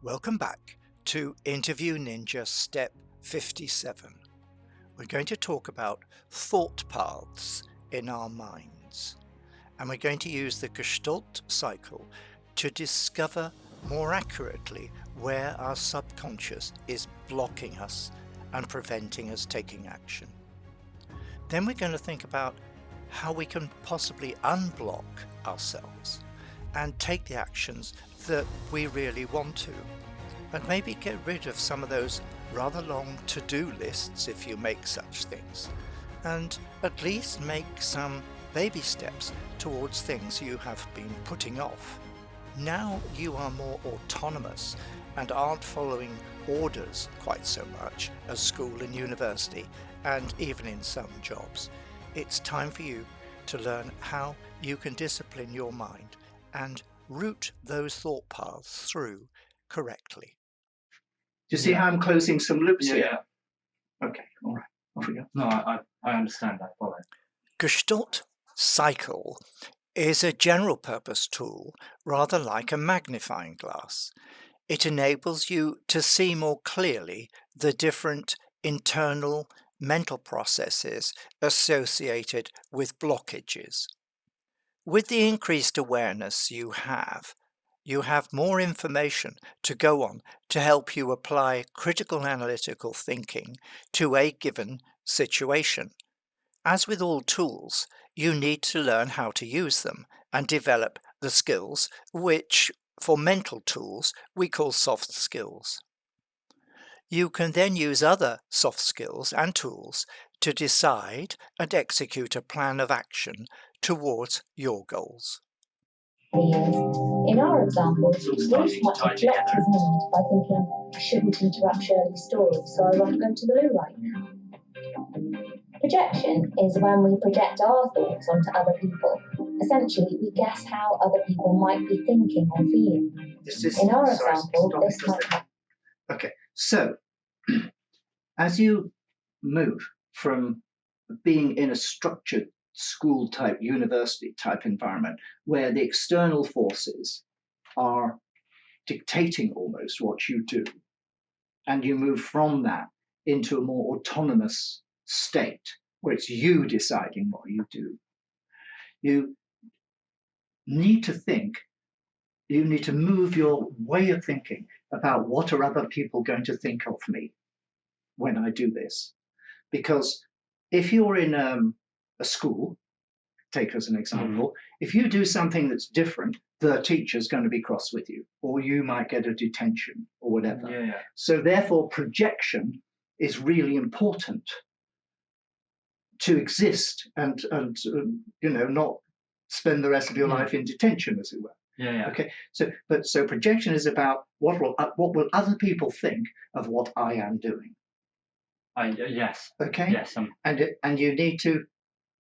Welcome back to Interview Ninja Step 57. We're going to talk about thought paths in our minds, and we're going to use the Gestalt Cycle to discover more accurately where our subconscious is blocking us and preventing us taking action. Then we're going to think about how we can possibly unblock ourselves and take the actions that we really want to, and maybe get rid of some of those rather long to-do lists if you make such things, and at least make some baby steps towards things you have been putting off. Now you are more autonomous and aren't following orders quite so much as school and university, and even in some jobs. It's time for you to learn how you can discipline your mind and route those thought paths through correctly. Do you see how I'm closing some loops here? Yeah. Okay, all right. Off we go. No, I understand that. Follow. Gestalt Cycle is a general purpose tool, rather like a magnifying glass. It enables you to see more clearly the different internal mental processes associated with blockages. With the increased awareness you have more information to go on to help you apply critical analytical thinking to a given situation. As with all tools, you need to learn how to use them and develop the skills, which for mental tools we call soft skills. You can then use other soft skills and tools to decide and execute a plan of action towards your goals. In our example, Bruce might have blocked his mind by thinking, I shouldn't interrupt Shirley's story, so I won't go to the loo right now. Projection is when we project our thoughts onto other people. Essentially, we guess how other people might be thinking or feeling. In our example, this might happen. Okay, so as you move from being in a structured school type, university type environment where the external forces are dictating almost what you do, and you move from that into a more autonomous state where it's you deciding what you do, you need to move your way of thinking about what are other people going to think of me when I do this. Because if you're in a school, take as an example, if you do something that's different, the teacher's going to be cross with you, or you might get a detention or whatever. Yeah. So therefore, projection is really important to exist and not spend the rest of your life in detention, as it were. Yeah. Okay. So projection is about what will other people think of what I am doing. Yes. Okay. Yes. And you need to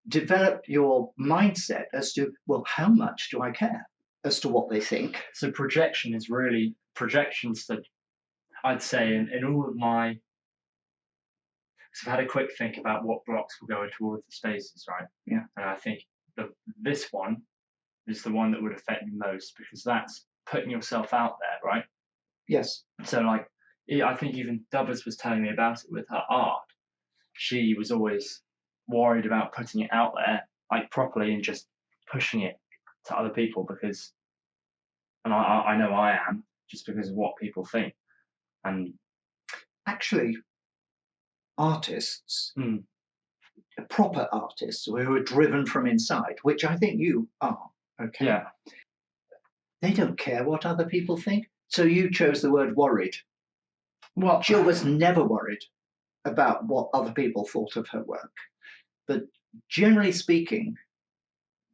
develop your mindset as to, well, how much do I care as to what they think? So projection is really projections that I'd say in all of my. So I've had a quick think about what blocks will go into all of the spaces, right? Yeah. And I think this one is the one that would affect me most, because that's putting yourself out there, right? Yes. So I think even Dubbers was telling me about it with her art. She was always worried about putting it out there, like properly, and just pushing it to other people because, and I know I am, just because of what people think. And actually, artists, proper artists who are driven from inside, which I think you are, okay? Yeah. They don't care what other people think. So you chose the word worried. Well, Jill was never worried about what other people thought of her work. But generally speaking,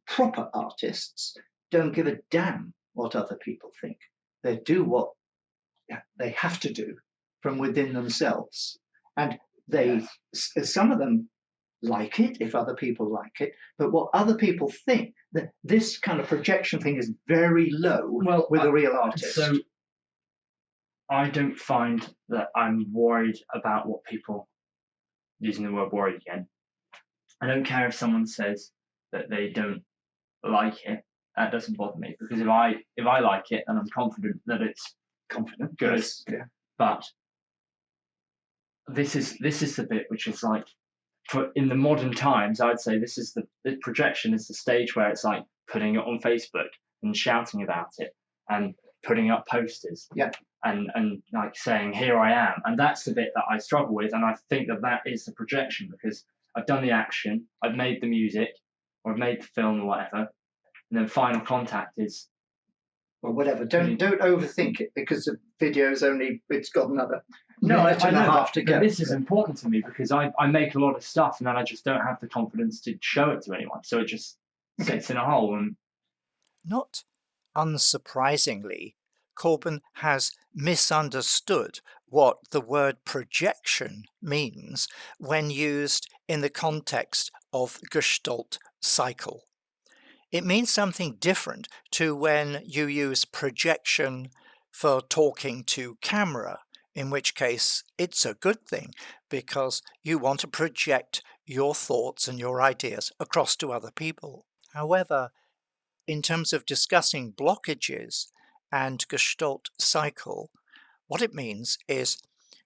proper artists don't give a damn what other people think. They do what they have to do from within themselves. And some of them like it if other people like it, but what other people think, that this kind of projection thing is very low with a real artist. So I don't find that I'm worried about what people, using the word worried again, I don't care if someone says that they don't like it. That doesn't bother me, because if I like it and I'm confident that it's confident. Good. Yes. Yeah. But this is the bit which is like, for in the modern times, I'd say this is the projection is the stage where it's like putting it on Facebook and shouting about it and putting up posters. Yeah. And like saying, here I am. And that's the bit that I struggle with. And I think that is the projection, because I've done the action, I've made the music, or I've made the film or whatever. And then final contact is, or whatever. Don't overthink it, because the video's it's got another no, minute I and a know, half to go. But this is important to me, because I make a lot of stuff and then I just don't have the confidence to show it to anyone. So it just sits in a hole. And not unsurprisingly, Corbin has misunderstood what the word projection means when used in the context of Gestalt Cycle. It means something different to when you use projection for talking to camera, in which case it's a good thing because you want to project your thoughts and your ideas across to other people. However, in terms of discussing blockages and Gestalt Cycle, what it means is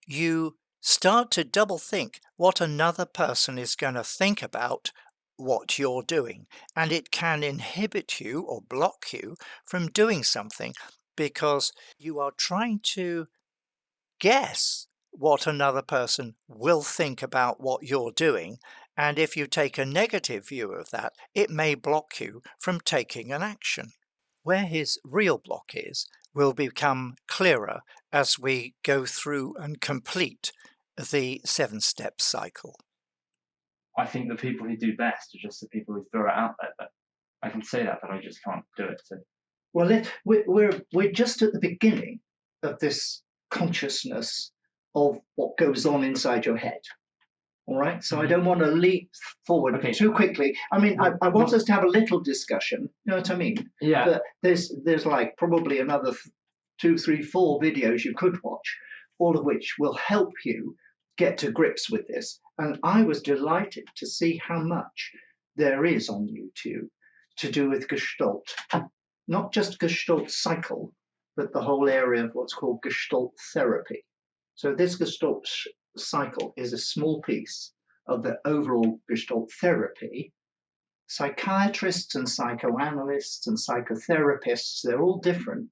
you start to double think what another person is going to think about what you're doing, and it can inhibit you or block you from doing something because you are trying to guess what another person will think about what you're doing. And if you take a negative view of that, it may block you from taking an action. Where his real block is will become clearer as we go through and complete the 7-step cycle. I think the people who do best are just the people who throw it out there. But I can say that, but I just can't do it. So. Well, we're just at the beginning of this consciousness of what goes on inside your head. All right, so I don't want to leap forward too quickly. I mean, I want us to have a little discussion. You know what I mean? Yeah. But there's like probably another 2, 3, 4 videos you could watch, all of which will help you get to grips with this. And I was delighted to see how much there is on YouTube to do with Gestalt, not just Gestalt Cycle, but the whole area of what's called Gestalt therapy. So this Gestalt Cycle is a small piece of the overall Gestalt therapy. Psychiatrists and psychoanalysts and psychotherapists, they're all different.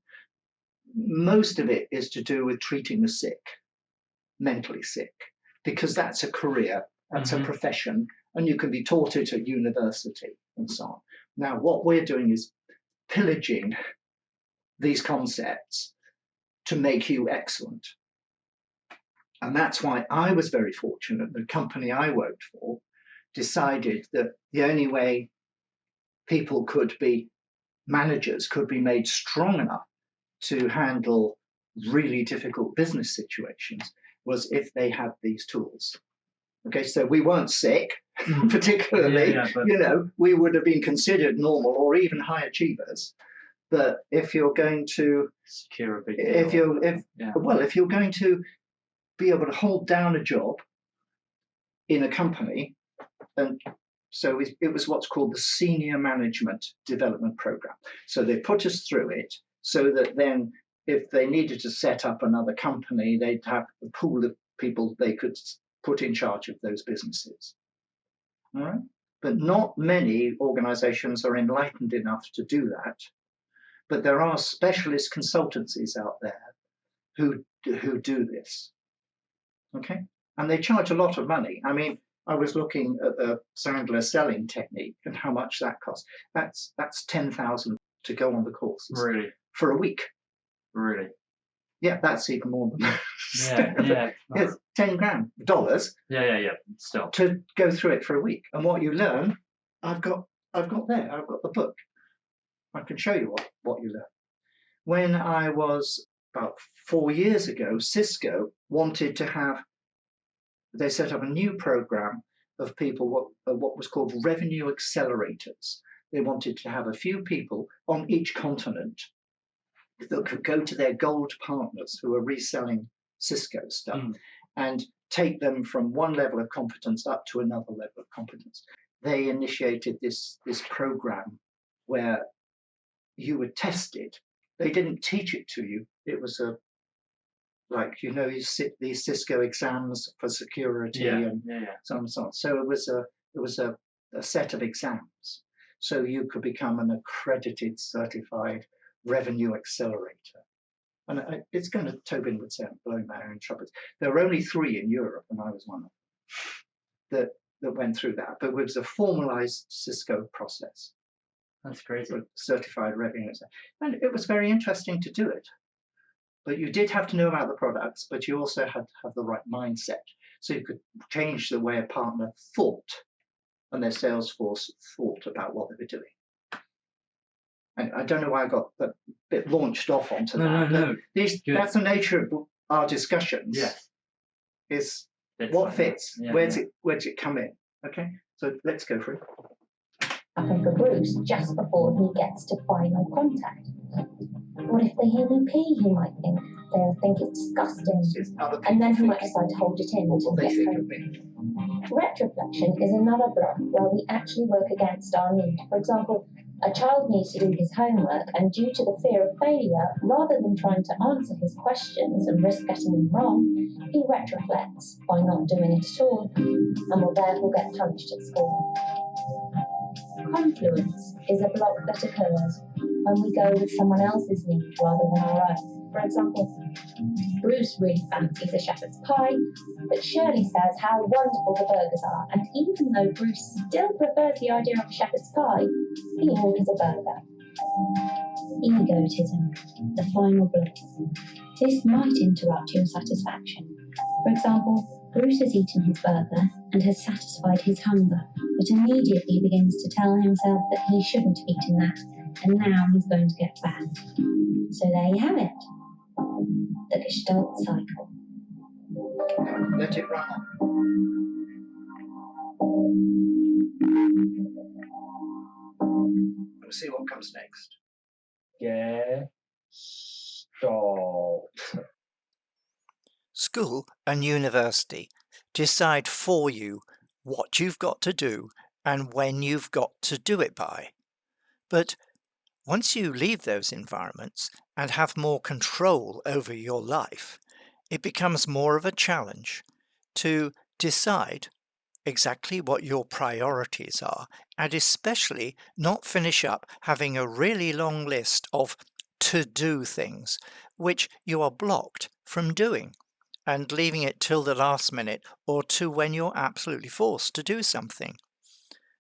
Most of it is to do with treating the sick, mentally sick, because that's a career, that's a profession, and you can be taught it at university and so on. Now, what we're doing is pillaging these concepts to make you excellent. And that's why I was very fortunate. The company I worked for decided that the only way people could be managers, could be made strong enough to handle really difficult business situations was if they had these tools. Okay, so we weren't sick, particularly, we would have been considered normal or even high achievers. But if you're going to secure a big deal, if you're going to be able to hold down a job in a company, and so it was what's called the Senior Management Development Program. So they put us through it so that then if they needed to set up another company, they'd have a pool of people they could put in charge of those businesses. All right? But not many organizations are enlightened enough to do that. But there are specialist consultancies out there who do this. Okay? And they charge a lot of money. I mean, I was looking at the Sandler selling technique and how much that costs. That's $10,000 to go on the courses. Really? For a week. Really? Yeah, that's even more than that. Yeah. It's $10,000 dollars. Yeah. Still. To go through it for a week. And what you learn, I've got the book. I can show you what you learn. When I was about 4 years ago, Cisco wanted to have, they set up a new program of people, what was called revenue accelerators. They wanted to have a few people on each continent that could go to their gold partners who are reselling Cisco stuff and take them from one level of competence up to another level of competence. They initiated this program where you were tested. They didn't teach it to you. It was a like, you know, you sit these Cisco exams for security Yeah. and Yeah. Yeah. so on and so on. So it was a set of exams. So you could become an accredited, certified revenue accelerator. And it's going to, Tobin would say, I'm blowing my own trumpets. There were only 3 in Europe, and I was one of them that went through that. But it was a formalized Cisco process. That's crazy. Certified revenue. And it was very interesting to do it. But you did have to know about the products, but you also had to have the right mindset. So you could change the way a partner thought and their sales force thought about what they were doing. And I don't know why I got a bit launched off onto that. No. That's the nature of our discussions. Yes. Is It's what like fits? that. Yeah, Where does it come in? Okay, so let's go for it. Happen for Bruce just before he gets to final contact. What if they hear me pee, he might think. They'll think it's disgusting. And then he might decide to hold it in until he gets home. Retroflexion is another block where we actually work against our need. For example, a child needs to do his homework, and due to the fear of failure, rather than trying to answer his questions and risk getting them wrong, he retroflects by not doing it at all, and will therefore get punished at school. Confluence is a block that occurs when we go with someone else's need rather than our own. For example, Bruce really fancies a shepherd's pie, but Shirley says how wonderful the burgers are, and even though Bruce still prefers the idea of a shepherd's pie, he orders a burger. Egotism, the final block. This might interrupt your satisfaction. For example, Bruce has eaten his burger and has satisfied his hunger, but immediately begins to tell himself that he shouldn't have eaten that, and now he's going to get fat. So there you have it. The Gestalt Cycle. Let it run on. We'll see what comes next. Gestalt. School and university decide for you what you've got to do and when you've got to do it by. But once you leave those environments and have more control over your life, it becomes more of a challenge to decide exactly what your priorities are, and especially not finish up having a really long list of to-do things which you are blocked from doing and leaving it till the last minute or to when you're absolutely forced to do something.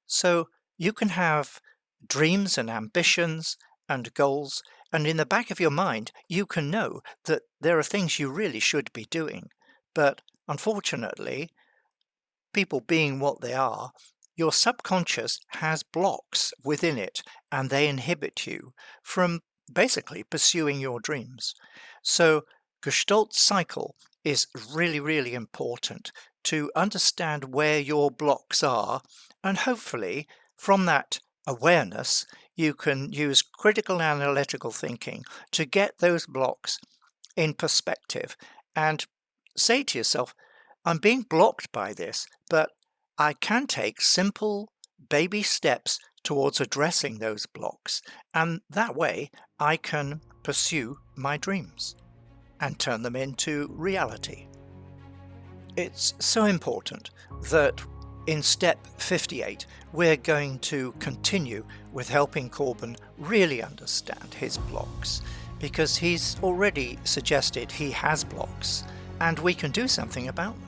So you can have dreams and ambitions and goals, and in the back of your mind you can know that there are things you really should be doing, but unfortunately, people being what they are, your subconscious has blocks within it and they inhibit you from basically pursuing your dreams. So Gestalt Cycle is really, really important to understand where your blocks are, and hopefully from that awareness you can use critical analytical thinking to get those blocks in perspective and say to yourself, I'm being blocked by this, but I can take simple baby steps towards addressing those blocks, and that way I can pursue my dreams and turn them into reality. It's so important that in step 58 we're going to continue with helping Corbin really understand his blocks, because he's already suggested he has blocks and we can do something about them.